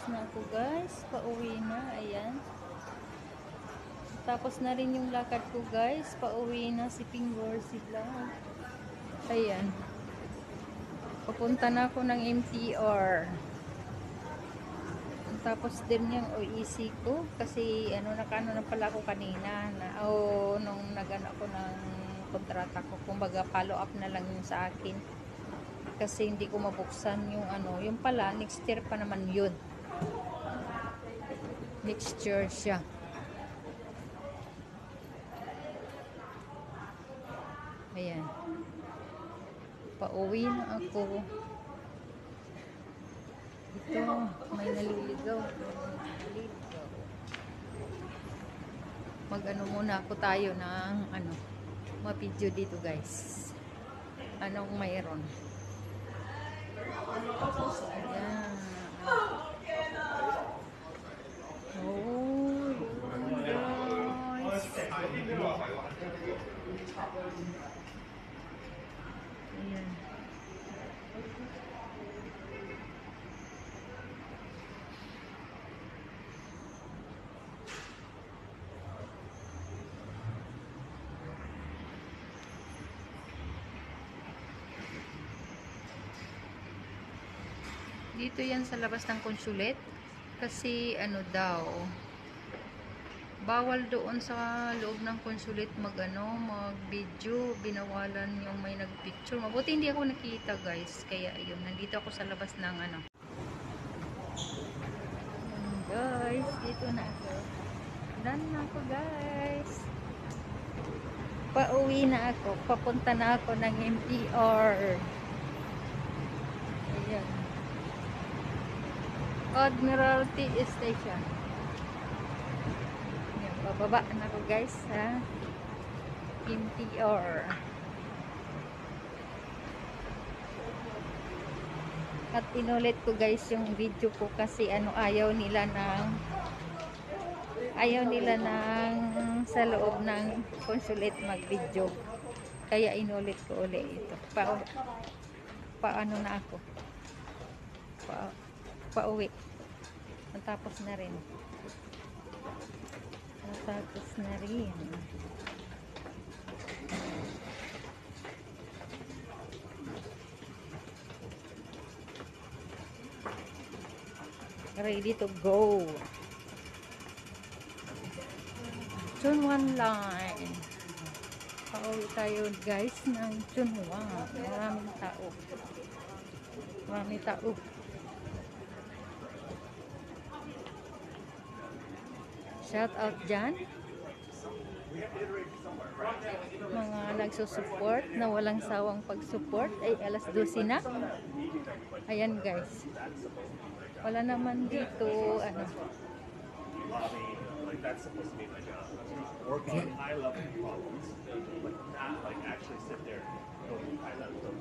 na ako guys. Pauwi na. Ayan. Tapos na rin yung lakad ko guys. Pauwi na si Pingor sila. Ayan. Papunta na ako ng MTR. Tapos din yung OEC ko. Kasi nakaano na pala ako kanina. Nung nagano ako ng kontrata ko. Kumbaga follow up na lang yung sa akin. Kasi hindi ko mabuksan yung yung pala, next year pa naman yun. Next year siya. Ayan. Pauwi na ako. Ito, may naliligaw. Mag-ano muna ako tayo ng ma-video dito guys. Anong mayroon? Ayan. Oh, guys. Ayan. Dito yan sa labas ng consulate kasi daw bawal doon sa loob ng consulate mag video, binawalan yung may nagpicture. Mabuti hindi ako nakita guys, kaya ayun, nandito ako sa labas ng guys, dito na ako. Done na ako guys. Pauwi na ako, papunta na ako ng MTR. Ayan. Admiralty Station. Ayan, bababa na ako guys sa MTR. At inulit ko guys yung video ko kasi ayaw nila ng sa loob ng consulate mag-video. Kaya inulit ko ulit ito. Paano na ako? Pauwi. Natapos na rin. Ready to go. Chunwan line. Pauwi tayo guys ng Chunwan. Maraming tao. Shout out dyan. Mga nagsusupport na walang sawang pag-support ay alas 12 na. Ayan guys. Wala naman dito that's supposed to be like working on high level problems, but not like actually sit there going high level.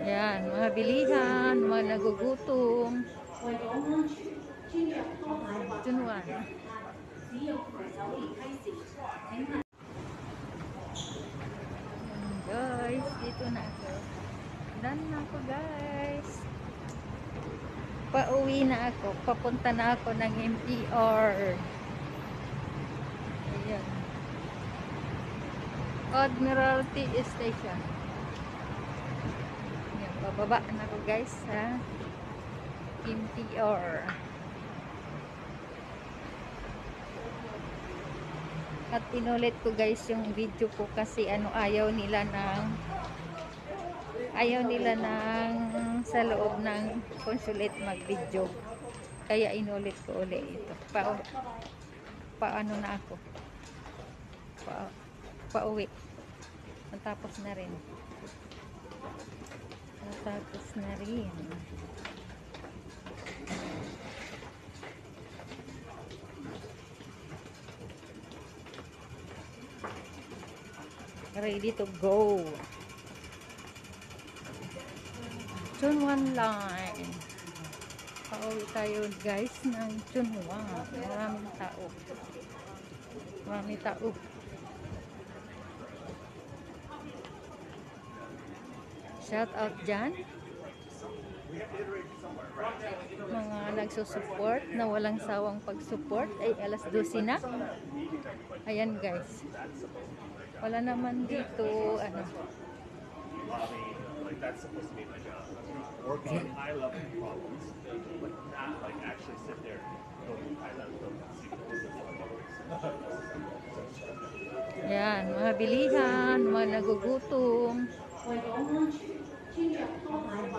Yan, mga bilihan, mga nagugutom. Chunwan. Guys, dito na ako. Done na ako guys. Pauwi na ako. Papunta na ako ng MTR. Ayan. Admiralty Station. Ayan, bababa na ako guys sa MTR. At inulit ko guys yung video ko kasi ayaw nila ng sa loob ng consulate mag-video. Kaya inulit ko ulit ito. Paano na ako? Pauwi. Natapos na rin. Ready to go. Chunwan line. Pauwi tayo guys ng Chunwan. Maraming tao. Shout out dyan. nagsusupport, na walang sawang pag-support. Ay, alas 12 na. Ayan guys. Wala naman dito, ano. Like that's supposed to be my job. Work on high level problems, but not like actually sit there going high level Yan, mga bilihan, mga nagugutom.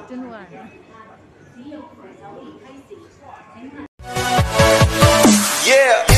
Tunuan. Yeah.